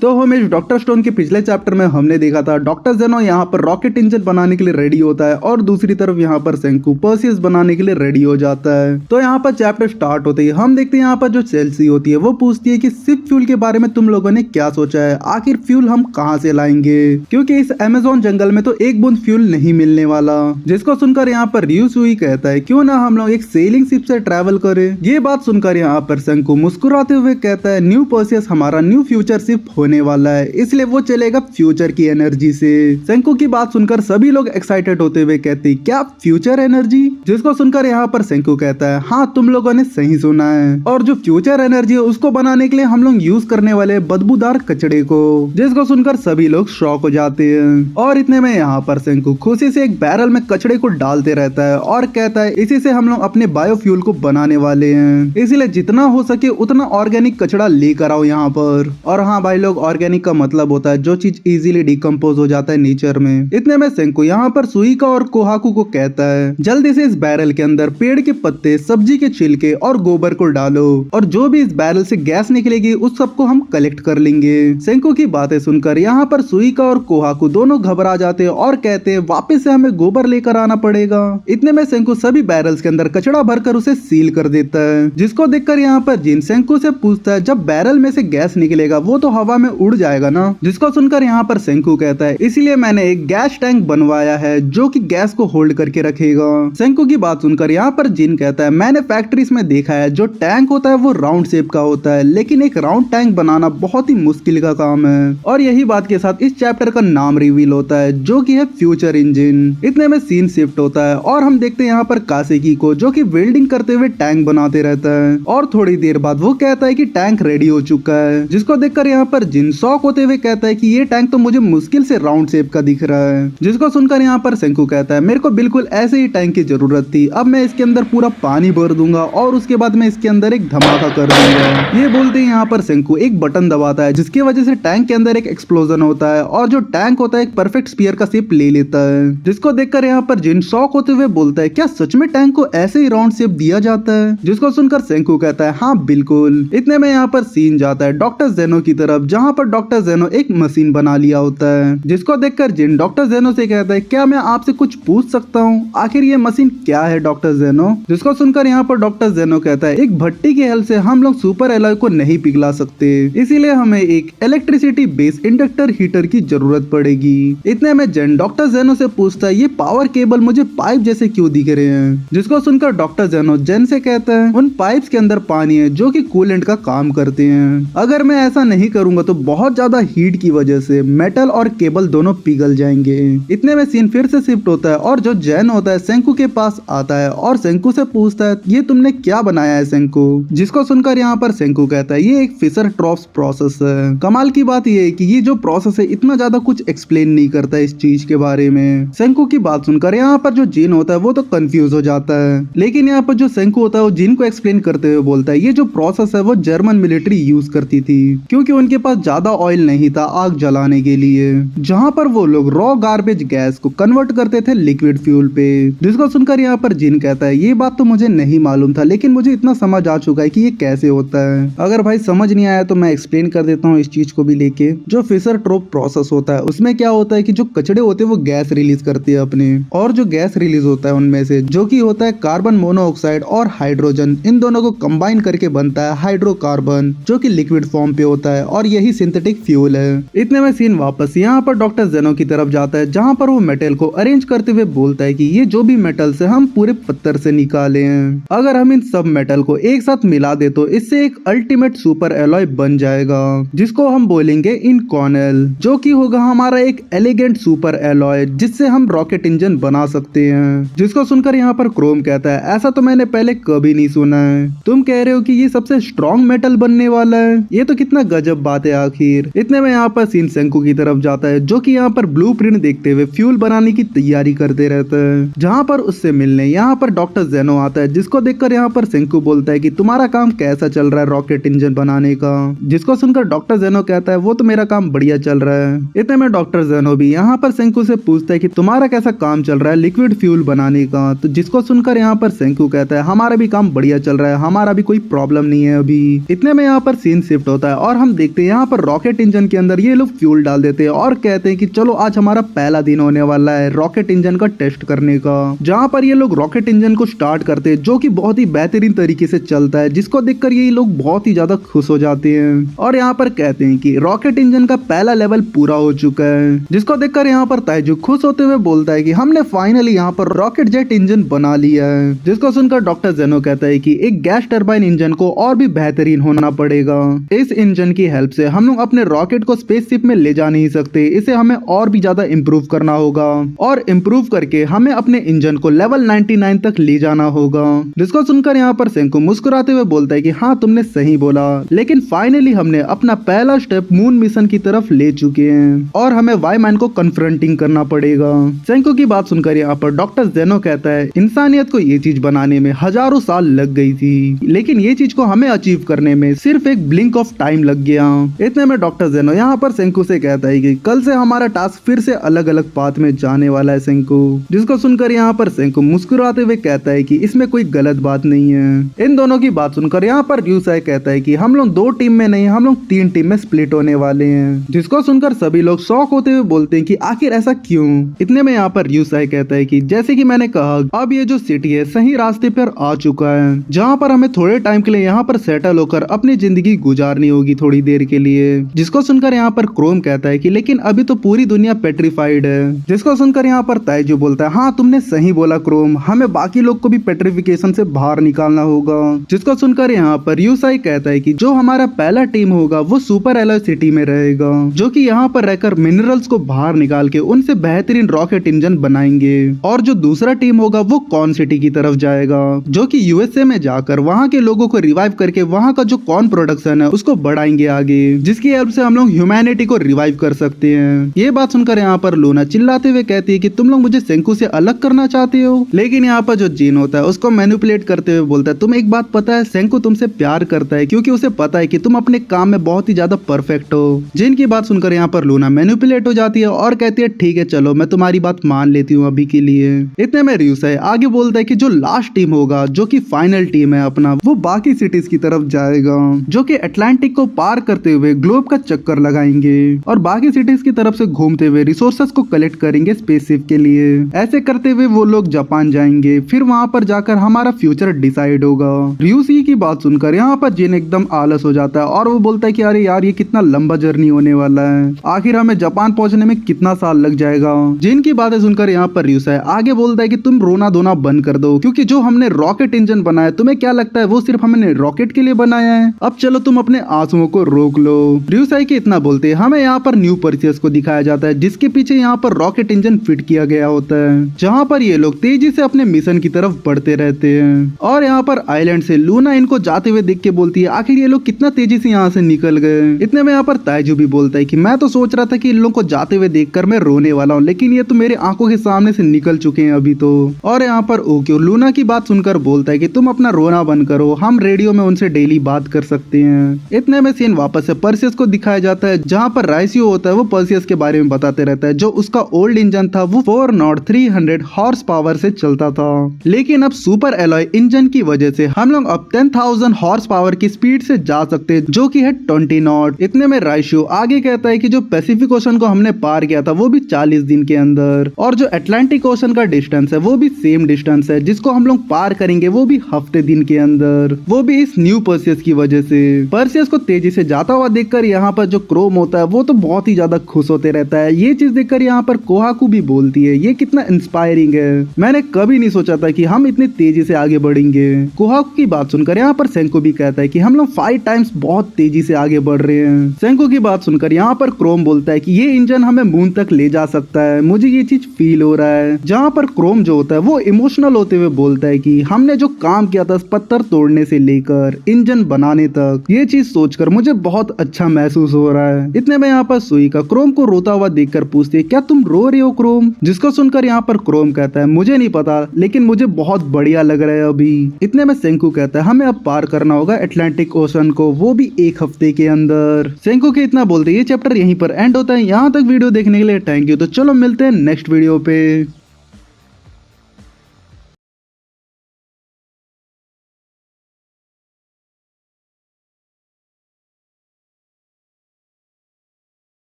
तो homage doctor stone के पिछले चैप्टर में हमने देखा था डॉक्टर जेनो यहाँ पर रॉकेट इंजन बनाने के लिए रेडी होता है और दूसरी तरफ यहाँ पर सेंकू पर्सियस बनाने के लिए रेडी हो जाता है। तो यहाँ पर चैप्टर स्टार्ट होते ही हम देखते हैं यहाँ पर जो चेल्सी होती है वो पूछती है कि सिप फ्यूल के बारे में तुम लोगों ने क्या सोचा है, आखिर फ्यूल हम कहाँ से लाएंगे, क्योंकि इस अमेज़न जंगल में तो एक बूंद फ्यूल नहीं मिलने वाला। जिसको सुनकर यहाँ पर रियूसुई कहता है क्यों ना हम लोग एक सेलिंग शिप से ट्रैवल करें। ये बात सुनकर यहाँ पर सेंकू मुस्कुराते हुए कहता है न्यू पर्सियस हमारा न्यू फ्यूचर शिप होने वाला है, इसलिए वो चलेगा फ्यूचर की एनर्जी से। सेंकू की बात सुनकर सभी लोग एक्साइटेड होते हुए कहते हैं क्या फ्यूचर एनर्जी, जिसको सुनकर यहाँ पर सेंकू कहता है हाँ तुम लोगों ने सही सुना है, और जो फ्यूचर एनर्जी है उसको बनाने के लिए हम लोग यूज करने वाले बदबूदार कचड़े को। जिसको सुनकर सभी लोग शॉक हो जाते हैं और इतने में यहाँ पर सेंकू खुशी से एक बैरल में कचड़े को डालते रहता है और कहता है इसी से हम लोग अपने बायोफ्यूल को बनाने वाले हैं, इसलिए जितना हो सके उतना ऑर्गेनिक कचड़ा लेकर आओ यहाँ पर। और हाँ भाई लोग, ऑर्गेनिक का मतलब होता है जो चीज इजीली डिकम्पोज हो जाता है नेचर में। इतने में सेंकू यहाँ पर सुइका और कोहाकू को कहता है जल्दी से इस बैरल के अंदर पेड़ के पत्ते, सब्जी के छिलके और गोबर को डालो और जो भी इस बैरल से गैस निकलेगी उस सबको हम कलेक्ट कर लेंगे। सेंकू की बातें सुनकर यहाँ पर सुइका और कोहाकू दोनों घबरा जाते हैं और कहते हैं वापस से हमें गोबर लेकर आना पड़ेगा। इतने में सेंकू सभी बैरल्स के अंदर कचड़ा भरकर उसे सील कर देता है। जिसको देखकर यहाँ पर जिन सेंकू से पूछता है जब बैरल में से गैस निकलेगा वो तो हवा में उड़ जाएगा ना। जिसको सुनकर यहाँ पर सेंकू कहता है इसलिए मैंने एक गैस टैंक बनवाया है जो कि गैस को होल्ड करके रखेगा। सेंकू की बात सुनकर यहाँ पर जिन कहता है मैंने फैक्ट्रीज में देखा है जो टैंक होता है वो राउंड शेप का होता है, लेकिन एक राउंड टैंक बनाना बहुत ही मुश्किल का काम है। और यही बात के साथ इस चैप्टर का नाम रिवील होता है जो कि है फ्यूचर इंजन। इतने में सीन शिफ्ट होता है और हम देखते हैं यहाँ पर कासेकी को जो कि वेल्डिंग करते हुए टैंक बनाते रहता है और थोड़ी देर बाद वो कहता है कि टैंक रेडी हो चुका है। जिसको देखकर यहाँ पर जिन शॉक होते हुए कहता है कि ये टैंक तो मुझे मुश्किल से राउंड शेप का दिख रहा है। जिसको सुनकर यहाँ पर सेंकू कहता है मेरे को बिल्कुल ऐसे ही टैंक की जरूरत थी, अब मैं इसके अंदर पूरा पानी भर दूंगा और उसके बाद मैं इसके अंदर एक धमाका कर दूंगा। ये बोलते ही यहाँ पर सेंकू एक बटन दबाता है जिसकी वजह से टैंक के अंदर एक एक्सप्लोजन होता है और जो टैंक होता है एक परफेक्ट स्फीयर का शेप ले लेता है। जिसको देखकर यहाँ पर जिन शॉक होते हुए बोलता है क्या सच में टैंक को ऐसे ही राउंड शेप दिया जाता है। जिसको सुनकर सेंकू कहता है हाँ बिल्कुल। इतने में यहाँ पर सीन जाता है डॉक्टर जेनो की तरफ जहाँ पर डॉक्टर जेनो एक मशीन बना लिया होता है। जिसको देखकर जिन डॉक्टर जेनो से कहता है क्या मैं आपसे कुछ पूछ सकता हूँ, आखिर ये मशीन क्या है डॉक्टर जेनो। जिसको सुनकर यहाँ पर डॉक्टर जेनो कहता है एक भट्टी की हेल्प से हम लोग सुपर एलॉय को नहीं पिघला सकते, इसीलिए हमें एक इलेक्ट्रिसिटी बेस्ड इंडक्टर हीटर की जरूरत पड़ेगी। इतने में जेन डॉक्टर जेनो से पूछता है ये पावर केबल मुझे पाइप जैसे क्यों दिख रहे हैं। जिसको सुनकर डॉक्टर जेनो जेन से कहता है उन पाइप्स के अंदर पानी है जो कि कूलेंट का काम करते हैं, अगर मैं ऐसा नहीं करूंगा तो बहुत ज्यादा हीट की वजह से मेटल और केबल दोनों पिघल जाएंगे। इतने में सीन फिर से शिफ्ट होता है और जो जेन होता है सेंकू के पास आता है और सेंकू से पूछता है ये तुमने क्या बनाया है सेंकू। जिसको सुनकर यहाँ पर सेंकू कहता है ये एक फिशर ट्रॉप्स प्रोसेस है। कमाल की बात ये है कि ये जो प्रोसेस है इतना ज्यादा कुछ एक्सप्लेन नहीं करता इस चीज के बारे में। सेंकू की बात सुनकर यहाँ पर जो जिन होता है वो तो कंफ्यूज हो जाता है, लेकिन यहाँ पर जो सेंकू होता है वो जिन को एक्सप्लेन करते हुए बोलता है ये जो प्रोसेस है वो जर्मन मिलिट्री यूज करती थी क्योंकि उनके पास ज्यादा ऑयल नहीं था आग जलाने के लिए, जहाँ पर वो लोग रॉ गार्बेज गैस को कन्वर्ट करते थे लिक्विड फ्यूल पे। जिसको सुनकर यहाँ पर जिन कहता है ये बात तो मुझे नहीं मालूम था, लेकिन मुझे इतना समझ आ चुका है कि ये कैसे होता है। अगर भाई समझ नहीं आया तो मैं एक्सप्लेन कर देता हूँ इस चीज को भी लेके। जो फिशर ट्रॉप प्रोसेस होता है उसमें क्या होता है कि जो कचड़े होते हैं वो गैस रिलीज करती है अपने, और जो गैस रिलीज होता है उनमें से जो कि होता है कार्बन मोनोऑक्साइड और हाइड्रोजन, इन दोनों को कंबाइन करके बनता है हाइड्रोकार्बन जो कि लिक्विड फॉर्म पे होता है और यही सिंथेटिक फ्यूल है। इतने में सीन वापस यहाँ पर डॉक्टर जेनो की तरफ जाता है जहाँ पर वो मेटल को अरेंज करते हुए बोलता है कि ये जो भी मेटल से हम पूरे पत्थर से निकाले हैं, अगर हम इन सब मेटल को एक साथ मिला दे तो इससे एक अल्टीमेट सुपर एलॉय बन जाएगा जिसको हम बोलेंगे इनकॉनल, जो कि होगा हमारा एक एलिगेंट सुपर एलॉय जिससे हम रॉकेट इंजन बना सकते हैं। जिसको सुनकर यहाँ पर क्रोम कहता है ऐसा तो मैंने पहले कभी नहीं सुना है, तुम कह रहे हो कि ये सबसे स्ट्रॉन्ग मेटल बनने वाला है, ये तो कितना गजब बात है आखिर। इतने में यहाँ पर सीन सेंकू की तरफ जाता है जो कि यहाँ पर ब्लूप्रिंट देखते हुए फ्यूल बनाने की तैयारी करते रहता है, जहाँ पर उससे मिलने यहाँ पर डॉक्टर जेनो आता है। जिसको देखकर यहाँ पर सेंकू बोलता है कि तुम्हारा काम कैसा चल रहा है रॉकेट इंजन बनाने का। जिसको सुनकर डॉक्टर जेनो कहता है वो तो मेरा काम बढ़िया चल रहा है। इतने में डॉक्टर जेनो भी यहाँ पर सेंकू से पूछता है कि तुम्हारा कैसा काम चल रहा है लिक्विड फ्यूल बनाने का। तो जिसको सुनकर यहाँ पर सेंकू कहता है हमारा भी काम बढ़िया चल रहा है, हमारा भी कोई प्रॉब्लम नहीं है अभी। इतने में यहाँ पर सीन शिफ्ट होता है और हम देखते हैं यहाँ यहाँ पर रॉकेट इंजन के अंदर ये लोग फ्यूल डाल देते हैं और कहते हैं कि चलो आज हमारा पहला दिन होने वाला है रॉकेट इंजन का टेस्ट करने का। जहाँ पर ये लोग रॉकेट इंजन को स्टार्ट करते हैं जो कि बहुत ही बेहतरीन तरीके से चलता है, जिसको देखकर ये लोग बहुत ही ज्यादा खुश हो जाते हैं और यहाँ पर कहते हैं कि रॉकेट इंजन का पहला लेवल पूरा हो चुका है, जिसको देखकर यहाँ पर ताइजू खुश होते हुए बोलता है कि हमने फाइनली यहाँ पर रॉकेट जेट इंजन बना लिया है। जिसको सुनकर डॉक्टर जेनो कहता है कि एक गैस टरबाइन इंजन को और भी बेहतरीन होना पड़ेगा। इस इंजन की हेल्प से हम लोग अपने रॉकेट को स्पेसशिप में ले जा नहीं सकते, इसे हमें और भी ज्यादा इम्प्रूव करना होगा और इम्प्रूव करके हमें अपने इंजन को लेवल 99 तक ले जाना होगा। जिसको सुनकर यहाँ पर सेंको मुस्कुराते हुए बोलता है कि हाँ तुमने सही बोला, लेकिन फाइनली हमने अपना पहला स्टेप मून मिशन की तरफ ले चुके हैं और हमें वाईमैन को कन्फ्रंटिंग करना पड़ेगा। सेंको की बात सुनकर यहाँ पर डॉक्टर जेनो कहता है इंसानियत को ये चीज बनाने में हजारों साल लग गई थी, लेकिन ये चीज को हमें अचीव करने में सिर्फ एक ब्लिंक ऑफ टाइम लग गया। इतने में डॉक्टर जेनो यहाँ पर सेंको से कहता है कि कल से हमारा टास्क फिर से अलग अलग पाथ में जाने वाला है सेंको। जिसको सुनकर यहाँ पर सेंको मुस्कुराते हुए कहता है कि इसमें कोई गलत बात नहीं है। इन दोनों की बात सुनकर यहाँ पर र्यूसाई कहता है कि हम लोग 2 टीम में नहीं, हम लोग 3 टीम में स्प्लिट होने वाले हैं। जिसको सुनकर सभी लोग शॉक होते हुए बोलते हैं कि आखिर ऐसा क्यों। इतने में यहाँ पर र्यूसाई कहता है कि जैसे कि मैंने कहा अब ये जो सिटी है सही रास्ते पर आ चुका है, जहाँ पर हमें थोड़े टाइम के लिए यहाँ पर सेटल होकर अपनी जिंदगी गुजारनी होगी थोड़ी देर के लिए। जिसको सुनकर यहाँ पर क्रोम कहता है कि लेकिन अभी तो पूरी दुनिया पेट्रीफाइड है। जिसको सुनकर यहाँ पर ताइजू बोलता है हाँ तुमने सही बोला क्रोम, हमें बाकी लोग को भी पेट्रिफिकेशन से बाहर निकालना होगा। जिसको सुनकर यहाँ पर यूसाई कहता है कि जो हमारा पहला टीम होगा वो सुपर एलॉय सिटी में रहेगा, जो कि यहाँ पर रहकर मिनरल्स को बाहर निकाल के उनसे बेहतरीन रॉकेट इंजन बनाएंगे, और जो दूसरा टीम होगा वो कॉर्न सिटी की तरफ जाएगा, जो कि यूएसए में जाकर वहाँ के लोगों को रिवाइव करके वहाँ का जो कॉर्न प्रोडक्शन है उसको बढ़ाएंगे आगे, जिसकी हेल्प से हम लोग ह्यूमैनिटी को रिवाइव कर सकते हैं। ये बात सुनकर यहाँ पर लूना चिल्लाते हुए कहती है कि तुम लोग मुझे सेंकू से अलग करना चाहते हो, लेकिन यहाँ पर जो जीन होता है उसको मैनिपुलेट करते हुए बोलता है तुम एक बात पता है, सेंकू तुमसे प्यार करता है क्योंकि उसे पता है कि तुम अपने काम में बहुत ही ज्यादा परफेक्ट हो। जिन की बात सुनकर यहाँ पर लूना मैनिपुलेट हो जाती है और कहती है ठीक है चलो मैं तुम्हारी बात मान लेती हूँ अभी के लिए। इतने में र्यूसाई आगे बोलता है कि जो लास्ट टीम होगा जो कि फाइनल टीम है अपना, वो बाकी सिटीज की तरफ जाएगा, जो कि अटलांटिक को पार करते हुए ग्लोब का चक्कर लगाएंगे और बाकी सिटीज की तरफ से घूमते हुए रिसोर्सेस को कलेक्ट करेंगे स्पेसशिप के लिए। ऐसे करते हुए वो लोग जापान जाएंगे, फिर वहां पर जाकर हमारा फ्यूचर डिसाइड होगा। र्यूसी की बात सुनकर यहाँ पर जिन एकदम आलस हो जाता है और वो बोलता है कि अरे यार ये कितना लंबा जर्नी होने वाला है, आखिर हमें जापान पहुंचने में कितना साल लग जाएगा। जिन की बातें सुनकर यहाँ पर र्यूसाई आगे बोलता है कि तुम रोना धोना बंद कर दो, क्योंकि जो हमने रॉकेट इंजन बनाया तुम्हें क्या लगता है वो सिर्फ हमने रॉकेट के लिए बनाया है, अब चलो तुम अपने आंसुओं को रोक लो। र्यूसाई के इतना बोलते हमें यहाँ पर न्यू परसियस को दिखाया जाता है, जिसके पीछे यहाँ पर रॉकेट इंजन फिट किया गया होता है, जहाँ पर ये लोग तेजी से अपने मिशन की तरफ बढ़ते रहते हैं। और यहाँ पर आइलैंड से लूना इनको जाते हुए देख के बोलती है आखिर ये लोग कितना तेजी से यहाँ से निकल गए। इतने में यहाँ पर ताइजू भी बोलता है कि मैं तो सोच रहा था कि इन लोगों को जाते हुए देखकर मैं रोने वाला हूँ, लेकिन ये तो मेरे आंखों के सामने से निकल चुके हैं अभी तो। और यहाँ पर ओक्यो लूना की बात सुनकर बोलता है कि तुम अपना रोना बंद करो, हम रेडियो में उनसे डेली बात कर सकते हैं। इतने में सीन वापस से परसियस को दिखाया जाता है, जहाँ पर राइसियो होता है वो परसियस के बारे में बताते रहता है, जो उसका ओल्ड इंजन था वो 4 नॉट 300 हॉर्स पावर से चलता था, लेकिन अब सुपर एलॉय इंजन की वजह से हम लोग अब 10,000 हॉर्स पावर की स्पीड से जा सकते हैं, जो कि है 20 नॉट। इतने में राइसियो आगे कहता है कि जो पैसिफिक ओशन को हमने पार किया था वो भी 40 दिन के अंदर, और जो अटलांटिक ओशन का डिस्टेंस है वो भी सेम डिस्टेंस है, जिसको हम लोग पार करेंगे वो भी हफ्ते दिन के अंदर, वो भी इस न्यू परसियस की वजह से। परसियस को तेजी से जाता हुआ देखकर यहाँ पर जो क्रोम होता है वो तो बहुत ही ज्यादा खुश होते रहता है। ये चीज देखकर यहाँ पर कोहाकू भी बोलती है ये कितना इंस्पायरिंग है, मैंने कभी नहीं सोचा था कि हम इतनी तेजी से आगे बढ़ेंगे। कोहाकू की बात सुनकर यहाँ पर सेंको भी कहता है कि हम लोग 5 टाइम्स बहुत तेजी से आगे बढ़ रहे हैं। सेंको की बात सुनकर यहाँ पर क्रोम बोलता है कि ये इंजन हमें मून तक ले जा सकता है, मुझे ये चीज फील हो रहा है। जहाँ पर क्रोम जो होता है वो इमोशनल होते हुए बोलता है कि हमने जो काम किया था पत्थर तोड़ने से लेकर इंजन बनाने तक, ये चीज सोचकर मुझे बहुत अच्छा महसूस हो रहा है। इतने में यहाँ पर सुइका क्रोम को रोता हुआ देखकर पूछती है क्या तुम रो रहे हो क्रोम, जिसको सुनकर यहाँ पर क्रोम कहता है मुझे नहीं पता, लेकिन मुझे बहुत बढ़िया लग रहा है अभी। इतने में सेंकू कहता है हमें अब पार करना होगा अटलांटिक ओशन को, वो भी 1 हफ्ते के अंदर। सेंकू के इतना बोलते ये चैप्टर यहीं पर एंड होता है। यहाँ तक वीडियो देखने के लिए थैंक यू। तो चलो मिलते हैं नेक्स्ट वीडियो पे।